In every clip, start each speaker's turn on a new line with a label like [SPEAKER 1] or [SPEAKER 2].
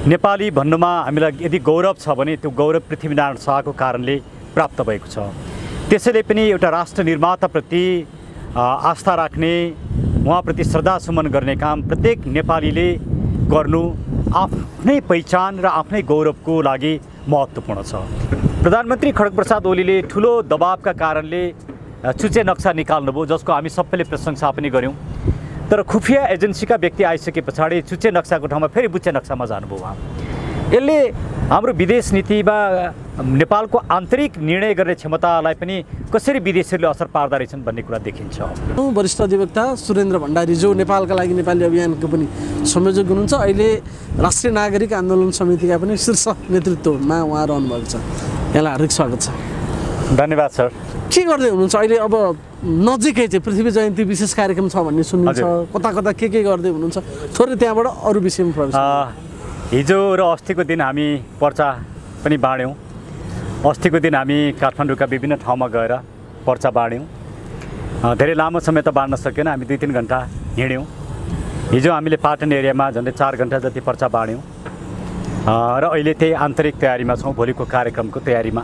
[SPEAKER 1] नेपाली भन्नुमा हामीलाई यदि गौरव छ भने त्यो गौरव पृथ्वीनारायण शाहको कारणले प्राप्त भएको छ। त्यसैले पनि एउटा राष्ट्र निर्माताप्रति आस्था राख्ने, उहाँप्रति श्रद्धासुमन गर्ने काम प्रत्येक नेपालीले गर्नु आफ्नै पहिचान र आफ्नै गौरवको लागि महत्त्वपूर्ण छ। प्रधानमन्त्री खड्गप्रसाद ओलीले ठुलो दबावका कारणले चुचे नक्सा निकाल्नुभयो, जसको हामी सबैले प्रशंसा पनि गऱ्यौँ। तर खुफिया एजेन्सीका व्यक्ति आइसके पछाडि चुचे नक्साको ठाउँमा फेरि बुच्चे नक्सामा जानुभयो उहाँ। यसले हाम्रो विदेश नीति वा नेपालको आन्तरिक निर्णय गर्ने क्षमतालाई पनि कसरी विदेशीहरूले असर पार्दा रहेछन् भन्ने कुरा देखिन्छ।
[SPEAKER 2] वरिष्ठ अधिवक्ता सुरेन्द्र भण्डारी जो नेपालका लागि नेपाली अभियानको पनि संयोजक हुनुहुन्छ, अहिले राष्ट्रिय नागरिक आन्दोलन समितिका पनि शीर्ष नेतृत्वमा उहाँ रहनुभएको छ। यहाँलाई हार्दिक स्वागत छ।
[SPEAKER 1] धन्यवाद सर।
[SPEAKER 2] के गर्दै हुनुहुन्छ अहिले? अब नजिकै चाहिँ पृथ्वी जयन्ती विशेष कार्यक्रम छ भन्ने सुनिन्छ, कता कता के गर्दै हुनुहुन्छ? थोरै त्यहाँबाट अरू विषयमा प्रवेश।
[SPEAKER 1] हिजो र अस्तिको दिन हामी पर्चा पनि बाँड्यौँ। अस्तिको दिन हामी काठमाडौँका विभिन्न ठाउँमा गएर पर्चा बाँड्यौँ। धेरै लामो समय त बाँड्न सकेन, हामी 2-3 घन्टा हिँड्यौँ। हिजो हामीले पाटन एरियामा झन्डै 4 घन्टा जति पर्चा बाँड्यौँ र अहिले त्यही आन्तरिक तयारीमा छौँ, भोलिको कार्यक्रमको तयारीमा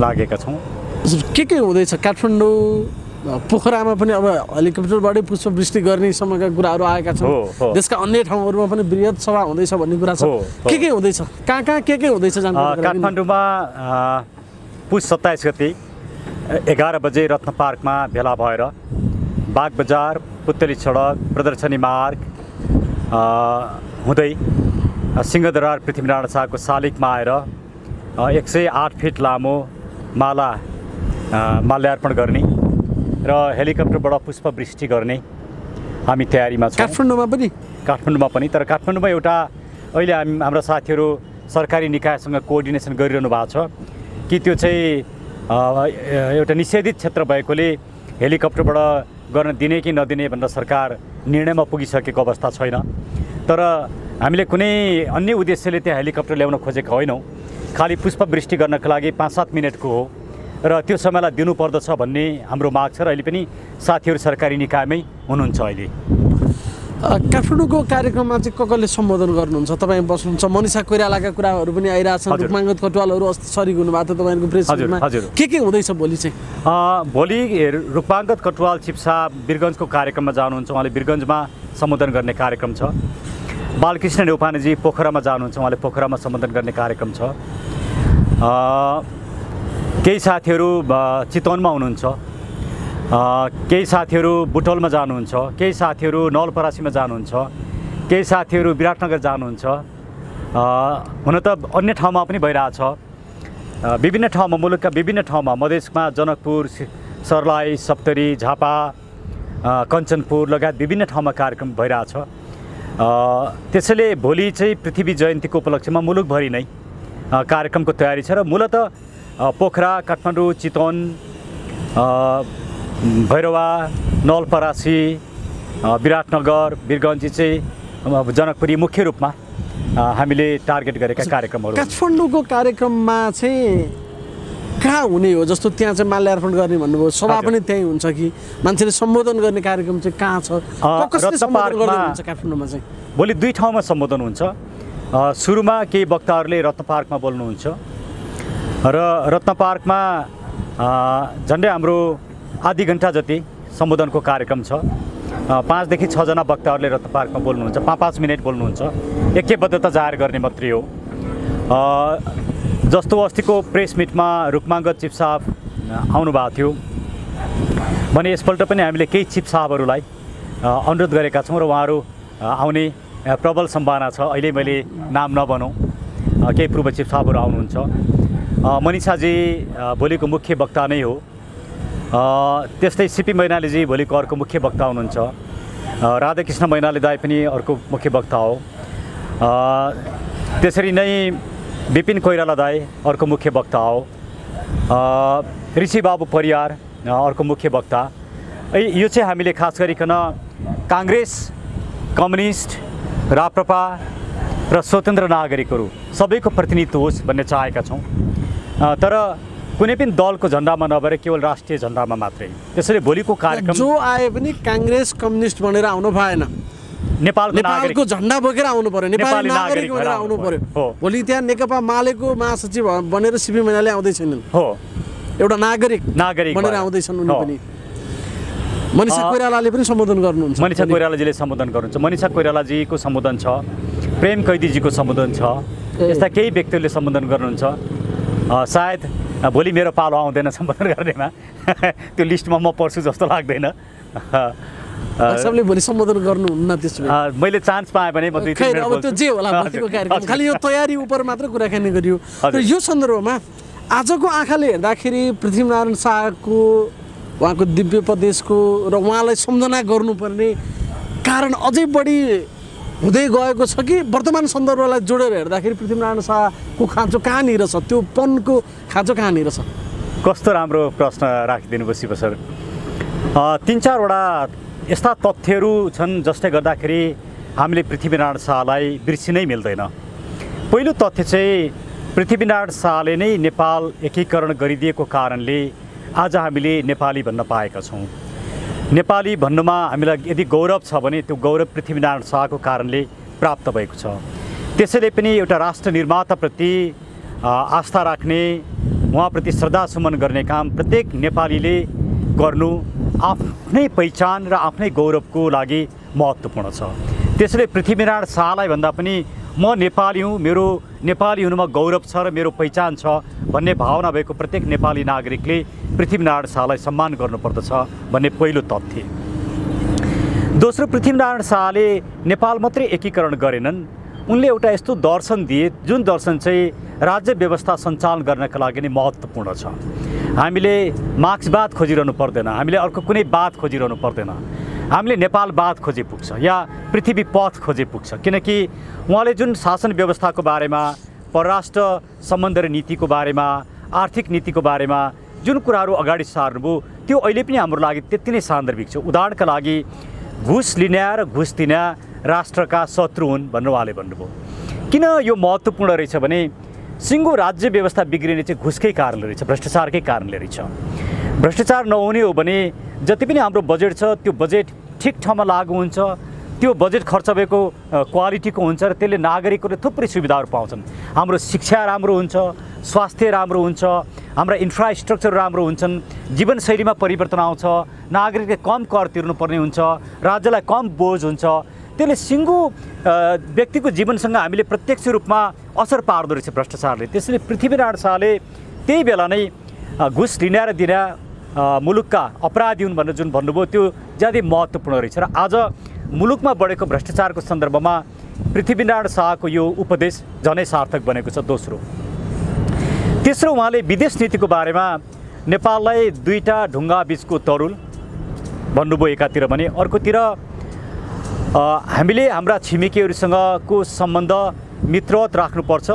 [SPEAKER 1] लागेका छौँ।
[SPEAKER 2] के हुँदैछ काठमाडौँ पोखरामा पनि? अब हेलिकप्टरबाटै पुष्पवृष्टि गर्ने सम्मका कुराहरू आएका छन्। देशका अन्य ठाउँहरूमा पनि बृहत सभा हुँदैछ भन्ने कुरा छ। के हुँदैछ? कहाँ के हुँदैछ?
[SPEAKER 1] काठमाडौँमा पुस 27 गते 11 बजे रत्न पार्कमा भेला भएर बाग बजार, पुत्तली सडक, प्रदर्शनी मार्ग हुँदै सिंहदरबार पृथ्वीनारायण शाहको शालिगमा आएर 108 फिट लामो माल्यार्पण गर्ने र हेलिकप्टरबाट पुष्पवृष्टि गर्ने हामी तयारीमा छौँ। काठमाडौँमा पनि तर काठमाडौँमा एउटा अहिले हाम्रा साथीहरू सरकारी निकायसँग कोअर्डिनेसन गरिरहनु भएको छ कि त्यो चाहिँ एउटा निषेधित क्षेत्र भएकोले हेलिकप्टरबाट गर्न दिने कि नदिने भनेर सरकार निर्णयमा पुगिसकेको अवस्था छैन। तर हामीले कुनै अन्य उद्देश्यले त्यहाँ हेलिकप्टर ल्याउन खोजेको होइनौँ। खालि पुष्पवृष्टि गर्नको लागि 5-7 मिनटको हो र त्यो समयलाई दिनुपर्दछ भन्ने हाम्रो माग छ र अहिले पनि साथीहरू सरकारी निकायमै हुनुहुन्छ। अहिले
[SPEAKER 2] काठमाडौँको कार्यक्रममा चाहिँ कसले सम्बोधन गर्नुहुन्छ? तपाईँ बस्नुहुन्छ, मनिषा कोइरालाका कुराहरू पनि आइरहेछन्, रुक्माङ्गद कटुवालहरू अस्ति सरिक हुनुभएको थियो तपाईँको प्रेसमा। के हुँदैछ भोलि चाहिँ?
[SPEAKER 1] भोलि रुक्माङ्गद कटुवाल चिफ साहब वीरगन्जको कार्यक्रममा जानुहुन्छ, उहाँले वीरगन्जमा सम्बोधन गर्ने कार्यक्रम छ। बालकृष्ण नेउपानेजी पोखरामा जानुहुन्छ, उहाँले पोखरामा सम्बोधन गर्ने कार्यक्रम छ। केही साथीहरू चितवनमा हुनुहुन्छ, केही साथीहरू बुटोलमा जानुहुन्छ, केही साथीहरू नवलपरासीमा जानुहुन्छ, केही साथीहरू विराटनगर जानुहुन्छ। हुन त अन्य ठाउँमा पनि भइरहेछ, विभिन्न ठाउँमा, मुलुकका विभिन्न ठाउँमा, मधेसमा जनकपुर, सर्लाही, सप्तरी, झापा, कञ्चनपुर लगायत विभिन्न ठाउँमा कार्यक्रम भइरहेछ। त्यसैले भोलि चाहिँ पृथ्वी जयन्तीको उपलक्ष्यमा मुलुकभरि नै कार्यक्रमको तयारी छ र मूलतः पोखरा, काठमाडौँ, चितवन, भैरवा, नवलपरासी, विराटनगर, वीरगन्ज चाहिँ जनकपुरी मुख्य रूपमा हामीले टार्गेट गरेका कार्यक्रमहरू।
[SPEAKER 2] काठमाडौँको कार्यक्रममा चाहिँ कहाँ हुने हो? जस्तो त्यहाँ चाहिँ माल्यार्पण गर्ने भन्नुभयो, सभा पनि त्यहीँ हुन्छ कि मान्छेले सम्बोधन गर्ने कार्यक्रम चाहिँ कहाँ छ? काठमाडौँमा चाहिँ
[SPEAKER 1] भोलि 2 ठाउँमा सम्बोधन हुन्छ। सुरुमा केही वक्ताहरूले रत्न पार्कमा बोल्नुहुन्छ र रत्न पार्कमा झन्डै हाम्रो आधी घन्टा जति सम्बोधनको कार्यक्रम छ। 5 देखि 6 जना वक्ताहरूले रत्न पार्कमा बोल्नुहुन्छ, 5-5 मिनट बोल्नुहुन्छ, ऐक्यबद्धता जाहेर गर्ने मात्रै हो। जस्तो अस्तिको प्रेस मिटमा रुक्माङ्गद चिफ साहब आउनुभएको थियो भने यसपल्ट पनि हामीले केही चिफ साहबहरूलाई अनुरोध गरेका छौँ र उहाँहरू आउने प्रबल सम्भावना छ। अहिले मैले नाम नभनौँ, केही पूर्व चिफ साहबहरू आउनुहुन्छ। मनिषाजी भोलिको मुख्य वक्ता नै हो। त्यस्तै सीपी मैनालीजी भोलिको अर्को मुख्य वक्ता हुनुहुन्छ। राधाकृष्ण मैनाली दाई पनि अर्को मुख्य वक्ता हो। त्यसरी नै विपिन कोइराला दाई अर्को मुख्य वक्ता हो। ऋषि बाबु परियार अर्को मुख्य वक्ता। यो चाहिँ हामीले खास गरिकन काङ्ग्रेस, कम्युनिस्ट, राप्रपा र स्वतन्त्र नागरिकहरू सबैको प्रतिनिधित्व होस् भन्ने चाहेका छौँ। तर कुनै पनि दलको झन्डामा नभएर केवल राष्ट्रिय झन्डामा मात्रै। त्यसैले भोलिको कार्यक्रम
[SPEAKER 2] जो आए पनि काङ्ग्रेस, कम्युनिस्ट भनेर आउनु भएन, नेपालको झन्डा बोकेर आउनु पर्यो, नेपाली नागरिक भएर आउनु पर्यो। भोलि त्यहाँ नेकपा मालेको महासचिव बनेर सीपी मैनाली आउँदैछन् हो, एउटा नागरिक बनेर आउँदैछन् उनी पनि। मनिषा कोइरालाले पनि सम्बोधन गर्नुहुन्छ,
[SPEAKER 1] मनिषा कोइरालाजीले सम्बोधन गर्नुहुन्छ, मनिषा कोइरालाजीको सम्बोधन छ, प्रेम कैदीजीको सम्बोधन छ, यस्ता केही व्यक्तिहरूले सम्बोधन गर्नुहुन्छ। सायद भोलि मेरो पालो आउँदैन सम्बोधन गर्नेमा, त्यो लिस्टमा म पर्छु जस्तो लाग्दैन।
[SPEAKER 2] सबले भोलि सम्बोधन गर्नुहुन्न त्यसमा
[SPEAKER 1] मैले चान्स पाएँ भने म 2-3 मिनेट
[SPEAKER 2] अब त्यो जे होला भोलिको कार्यक्रम, खालि यो तयारी उपर मात्र कुराकानी गरियो। र यो सन्दर्भमा आजको आँखाले हेर्दाखेरि पृथ्वीनारायण शाहको उहाँको दिव्य प्रदेशको र उहाँलाई सम्झना गर्नुपर्ने कारण अझै बढी हुँदै गएको छ कि वर्तमान सन्दर्भलाई जोडेर हेर्दाखेरि पृथ्वीनारायण शाहको खाँचो कहाँनिर छ, त्यो पनको खाँचो कहाँनिर छ?
[SPEAKER 1] कस्तो राम्रो प्रश्न राखिदिनु भयो शिव सर। 3-4 वटा यस्ता तथ्यहरू छन् जसले गर्दाखेरि हामीले पृथ्वीनारायण शाहलाई बिर्सिनै मिल्दैन। पहिलो तथ्य चाहिँ पृथ्वीनारायण शाहले नै नेपाल एकीकरण गरिदिएको कारणले आज हामीले नेपाली भन्न पाएका छौँ। नेपाली भन्नुमा हामीलाई यदि गौरव छ भने त्यो गौरव पृथ्वीनारायण शाहको कारणले प्राप्त भएको छ। त्यसैले पनि एउटा राष्ट्र निर्माताप्रति आस्था राख्ने, उहाँप्रति श्रद्धासुमन गर्ने काम प्रत्येक नेपालीले गर्नु आफ्नै पहिचान र आफ्नै गौरवको लागि महत्त्वपूर्ण छ। त्यसैले पृथ्वीनारायण शाहलाई भन्दा पनि म नेपाली हुँ, मेरो नेपाली हुनुमा गौरव छ र मेरो पहिचान छ भन्ने भावना भएको प्रत्येक नेपाली नागरिकले पृथ्वीनारायण शाहलाई सम्मान गर्नुपर्दछ भन्ने पहिलो तथ्य। दोस्रो, पृथ्वीनारायण शाहले नेपाल मात्रै एकीकरण गरेनन्, उनले एउटा यस्तो दर्शन दिए जुन दर्शन चाहिँ राज्य व्यवस्था सञ्चालन गर्नका लागि नै महत्त्वपूर्ण छ। हामीले मार्क्सवाद खोजिरहनु पर्दैन, हामीले अर्को कुनै वाद खोजिरहनु पर्दैन, हामीले नेपालवाद खोजे पुग्छ या पृथ्वी पथ खोजे पुग्छ। किनकि उहाँले जुन शासन व्यवस्थाको बारेमा, परराष्ट्र सम्बन्ध र नीतिको बारेमा, आर्थिक नीतिको बारेमा जुन कुराहरू अगाडि सार्नुभयो त्यो अहिले पनि हाम्रो लागि त्यति नै सान्दर्भिक छ। उदाहरणका लागि घुस लिने र घुस दिने राष्ट्रका शत्रु हुन् भनेर उहाँले भन्नुभयो। किन यो महत्त्वपूर्ण रहेछ भने सिङ्गो राज्य व्यवस्था बिग्रिने चाहिँ घुसकै कारणले रहेछ, भ्रष्टाचारकै कारणले रहेछ। भ्रष्टाचार नहुने हो भने जति पनि हाम्रो बजेट छ त्यो बजेट ठिक ठाउँमा लागु हुन्छ, त्यो बजेट खर्च भएको क्वालिटीको हुन्छ र त्यसले नागरिकहरूले थुप्रै सुविधाहरू पाउँछन्। हाम्रो शिक्षा राम्रो हुन्छ, स्वास्थ्य राम्रो हुन्छ, हाम्रा इन्फ्रास्ट्रक्चर राम्रो हुन्छन्, जीवनशैलीमा परिवर्तन आउँछ, नागरिकले कम कर तिर्नुपर्ने हुन्छ, राज्यलाई कम बोझ हुन्छ। त्यसले सिङ्गो व्यक्तिको जीवनसँग हामीले प्रत्यक्ष रूपमा असर पार्दो रहेछ भ्रष्टाचारले। त्यसैले पृथ्वीनारायण शाहले त्यही बेला नै घुस लिने र दिने मुलुकका अपराधी हुन् भनेर जुन भन्नुभयो त्यो ज्यादै महत्त्वपूर्ण रहेछ। र आज मुलुकमा बढेको भ्रष्टाचारको सन्दर्भमा पृथ्वीनारायण शाहको यो उपदेश झनै सार्थक बनेको छ। दोस्रो, तेस्रो, उहाँले विदेश नीतिको बारेमा नेपाललाई 2टा ढुङ्गा बिचको तरुल भन्नुभयो एकातिर भने, अर्कोतिर हामीले हाम्रा छिमेकीहरूसँगको सम्बन्ध मित्रवत राख्नुपर्छ,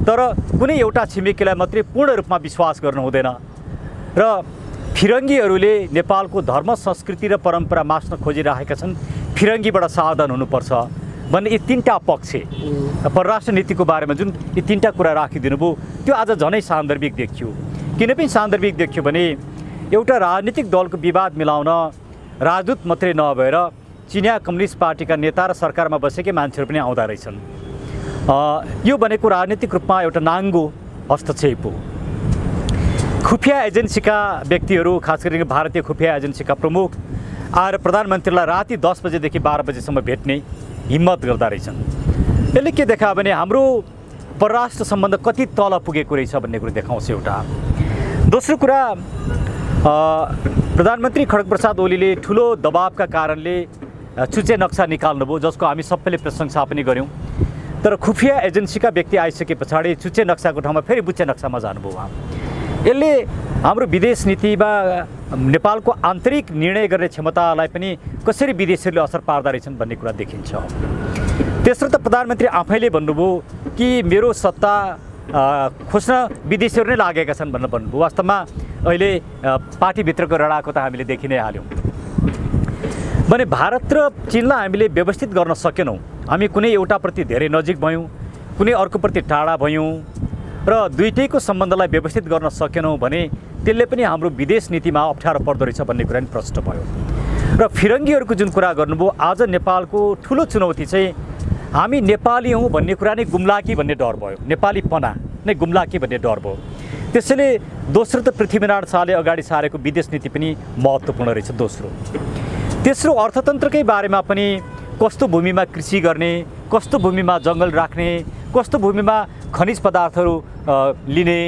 [SPEAKER 1] तर कुनै एउटा छिमेकीलाई मात्रै पूर्ण रूपमा विश्वास गर्नु हुँदैन र फिरङ्गीहरूले नेपालको धर्म संस्कृति र परम्परा मास्न खोजिरहेका छन्, फिरङ्गीबाट सावधान हुनुपर्छ भन्ने यी 3टा पक्ष परराष्ट्र नीतिको बारेमा जुन यी 3टा कुरा राखिदिनु भयो त्यो आज झनै सान्दर्भिक देखियो। किन पनि सान्दर्भिक देखियो भने एउटा राजनीतिक दलको विवाद मिलाउन राजदूत मात्रै नभएर चिनिया कम्युनिस्ट पार्टीका नेता र सरकारमा बसेकै मान्छेहरू पनि आउँदा रहेछन्। यो भनेको राजनीतिक रूपमा एउटा नाङ्गो हस्तक्षेप हो। खुफिया एजेन्सीका व्यक्तिहरू, खास गरी भारतीय खुफिया एजेन्सीका प्रमुख आएर प्रधानमन्त्रीलाई राति 10 बजेदेखि 12 बजेसम्म भेट्ने हिम्मत गर्दा रहेछन्। यसले के देखायो भने हाम्रो परराष्ट्र सम्बन्ध कति तल पुगेको रहेछ भन्ने कुरो देखाउँछ एउटा। दोस्रो कुरा, प्रधानमन्त्री खड्गप्रसाद ओलीले ठुलो दबावका कारणले चुचे नक्सा निकाल्नुभयो जसको हामी सबैले प्रशंसा पनि गऱ्यौँ, तर खुफिया एजेन्सीका व्यक्ति आइसके पछाडि चुचे नक्साको ठाउँमा फेरि बुच्चे नक्सामा जानुभयो उहाँ। यसले हाम्रो विदेश नीतिमा नेपालको आन्तरिक निर्णय गर्ने क्षमतालाई पनि कसरी विदेशीहरूले असर पार्दा रहेछन् भन्ने कुरा देखिन्छ। तेस्रो त प्रधानमन्त्री आफैले भन्नुभयो कि मेरो सत्ता खोज्न विदेशीहरू नै लागेका छन् भनेर भन्नुभयो। वास्तवमा अहिले पार्टीभित्रको रडाको त हामीले देखि नै हाल्यौँ भने भारत र चीनलाई हामीले व्यवस्थित गर्न सकेनौँ। हामी कुनै एउटाप्रति धेरै नजिक भयौँ, कुनै अर्कोप्रति टाढा भयौँ र दुईटैको सम्बन्धलाई व्यवस्थित गर्न सकेनौँ भने त्यसले पनि हाम्रो विदेश नीतिमा अप्ठ्यारो पर्दो रहेछ भन्ने कुरा पनि प्रष्ट भयो। र फिरङ्गीहरूको जुन कुरा गर्नुभयो, आज नेपालको ठुलो चुनौती चाहिँ हामी नेपाली हौँ भन्ने कुरा नै गुम्ला कि भन्ने डर भयो, नेपालीपना नै गुम्ला कि भन्ने डर भयो। त्यसैले दोस्रो त पृथ्वीनारायण शाहले अगाडि सारेको विदेश नीति पनि महत्त्वपूर्ण रहेछ। तेस्रो अर्थतन्त्रकै बारेमा पनि कस्तो भूमिमा कृषि गर्ने, कस्तो भूमिमा जङ्गल राख्ने, कस्तो भूमिमा खनिज पदार्थहरू लिने,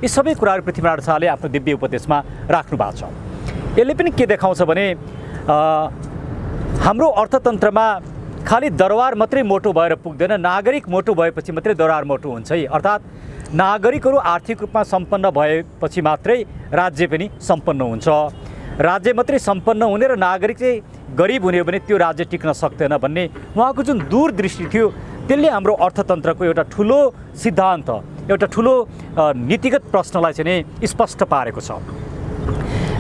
[SPEAKER 1] यी सबै कुराहरू पृथ्वीनारायण शाहले आफ्नो दिव्य उपदेशमा राख्नु भएको छ। यसले पनि के देखाउँछ भने हाम्रो अर्थतन्त्रमा खालि दरबार मात्रै मोटो भएर पुग्दैन, नागरिक मोटो भएपछि मात्रै दरबार मोटो हुन्छ है। अर्थात् नागरिकहरू आर्थिक रूपमा सम्पन्न भएपछि मात्रै राज्य पनि सम्पन्न हुन्छ। राज्य मात्रै सम्पन्न हुने र नागरिक चाहिँ गरिब हुने हो भने त्यो राज्य टिक्न सक्दैन भन्ने उहाँको जुन दूरदृष्टि थियो, त्यसले हाम्रो अर्थतन्त्रको एउटा ठुलो सिद्धान्त, एउटा ठुलो नीतिगत प्रश्नलाई चाहिँ नै स्पष्ट पारेको छ।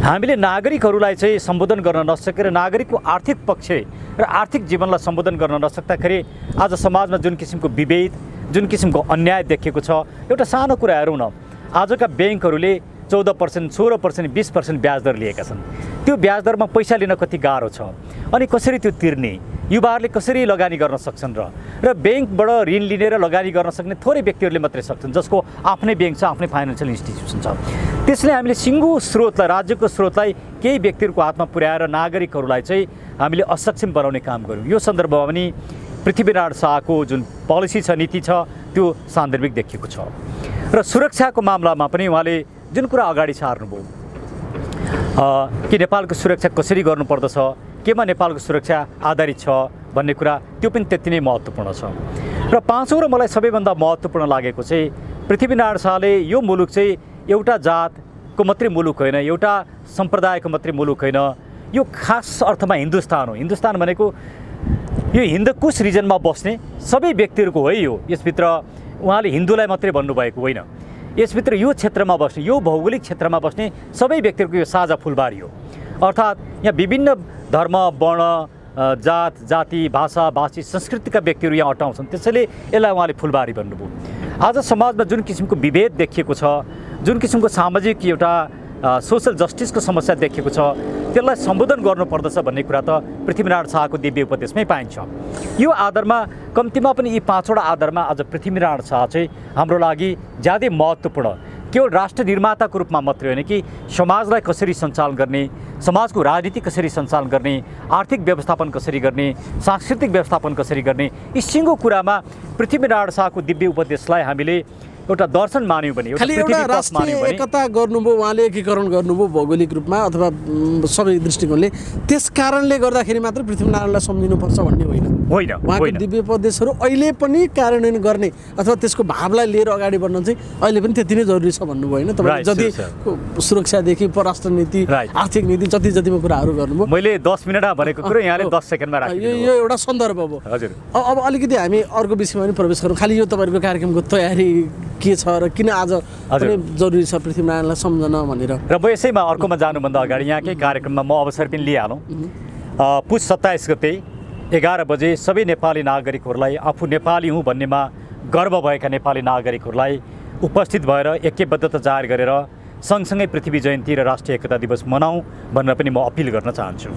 [SPEAKER 1] हामीले नागरिकहरूलाई चाहिँ सम्बोधन गर्न नसकेर नागरिकको आर्थिक पक्ष र आर्थिक जीवनलाई सम्बोधन गर्न नसक्दाखेरि आज समाजमा जुन किसिमको विभेद, जुन किसिमको अन्याय देखिएको छ। एउटा सानो कुरा हेरौँ न, आजका ब्याङ्कहरूले 14%, 16%, 20% ब्याज दर लिएका छन्। त्यो ब्याज दरमा पैसा लिन कति गाह्रो छ, अनि कसरी त्यो तिर्ने, युवाहरूले कसरी लगानी गर्न सक्छन् र ब्याङ्कबाट ऋण लिने र लगानी गर्न सक्ने थोरै व्यक्तिहरूले मात्रै सक्छन्, जसको आफ्नै ब्याङ्क छ, आफ्नै फाइनेन्सियल इन्स्टिट्युसन छ। त्यसले हामीले सिङ्गो स्रोतलाई, राज्यको स्रोतलाई केही व्यक्तिहरूको हातमा पुर्याएर नागरिकहरूलाई चाहिँ हामीले असक्षम बनाउने काम गर्यौँ। यो सन्दर्भमा पनि पृथ्वीनारायण शाहको जुन पोलिसी छ, नीति छ, त्यो सान्दर्भिक देखिएको छ। र सुरक्षाको मामलामा पनि उहाँले जुन कुरा अगाडि सार्नुभयो कि नेपालको सुरक्षा कसरी गर्नुपर्दछ, केमा नेपालको सुरक्षा आधारित छ भन्ने कुरा, त्यो पनि त्यति नै महत्त्वपूर्ण छ। र पाँचौँ र मलाई सबैभन्दा महत्त्वपूर्ण लागेको चाहिँ पृथ्वीनारायण शाहले यो मुलुक चाहिँ एउटा जातको मात्रै मुलुक होइन, एउटा सम्प्रदायको मात्रै मुलुक होइन, यो खास अर्थमा हिन्दुस्तान हो। हिन्दुस्तान भनेको यो हिन्दकुश रिजनमा बस्ने सबै व्यक्तिहरूको हो यो। यसभित्र उहाँले हिन्दूलाई मात्रै भन्नुभएको होइन, यसभित्र यो क्षेत्रमा बस्ने, यो भौगोलिक क्षेत्रमा बस्ने सबै व्यक्तिहरूको यो साझा फुलबारी हो। अर्थात् यहाँ विभिन्न धर्म, वर्ण, जात, जाति, भाषा, भाषी, संस्कृतिका व्यक्तिहरू यहाँ अटाउँछन्। त्यसैले यसलाई उहाँले फुलबारी भन्नुभयो। आज समाजमा जुन किसिमको विभेद देखिएको छ, जुन किसिमको सामाजिक एउटा सोसल जस्टिसको समस्या देखिएको छ, त्यसलाई सम्बोधन गर्नुपर्दछ भन्ने कुरा त पृथ्वीनारायण शाहको दिव्य उपदेशमै पाइन्छ। यो आधारमा कम्तीमा पनि यी पाँचवटा आधारमा आज पृथ्वीनारायण शाह चाहिँ हाम्रो लागि ज्यादै महत्त्वपूर्ण, केवल राष्ट्र निर्माताको रूपमा मात्रै होइन कि समाजलाई कसरी सञ्चालन गर्ने, समाजको राजनीति कसरी सञ्चालन गर्ने, आर्थिक व्यवस्थापन कसरी गर्ने, सांस्कृतिक व्यवस्थापन कसरी गर्ने, यी सिङ्गो कुरामा पृथ्वीनारायण शाहको दिव्य उपदेशलाई हामीले एउटा दर्शन मान्यौँ भने,
[SPEAKER 2] खालि एउटा राष्ट्रिय एकता गर्नुभयो, उहाँले एकीकरण गर्नुभयो भौगोलिक रूपमा अथवा सबै दृष्टिकोणले, त्यस कारणले गर्दाखेरि मात्र पृथ्वीनारायणलाई सम्झिनुपर्छ भन्ने होइन। उहाँको दिव्य उपदेशहरू अहिले पनि कार्यान्वयन गर्ने अथवा त्यसको भावलाई लिएर अगाडि बढ्न चाहिँ अहिले पनि त्यति नै जरुरी छ भन्नुभयो होइन। तपाईँले जति सुरक्षादेखि परराष्ट्र नीति, आर्थिक नीति, जतिमा कुराहरू गर्नुभयो,
[SPEAKER 1] मैले 10 मिनटमा भनेको कुरो यहाँले 10 सेकेन्डमा राखिदिनु,
[SPEAKER 2] यो एउटा सन्दर्भ हो।
[SPEAKER 1] हजुर,
[SPEAKER 2] अब अलिकति हामी अर्को विषयमा पनि प्रवेश गरौँ। खालि यो तपाईँको कार्यक्रमको तयारी के छ र किन आज पनि जरुरी छ पृथ्वीनारायणलाई सम्झन भनेर,
[SPEAKER 1] र म यसैमा अर्कोमा जानुभन्दा अगाडि यहाँकै कार्यक्रममा म अवसर पनि लिइहालौँ। पुस 27 गते 11 बजे सबै नेपाली नागरिकहरूलाई, आफू नेपाली हुँ भन्नेमा गर्व भएका नेपाली नागरिकहरूलाई उपस्थित भएर ऐक्यबद्धता जाहेर गरेर सँगसँगै पृथ्वी जयन्ती र राष्ट्रिय एकता दिवस मनाऊँ भनेर पनि म अपिल गर्न चाहन्छु।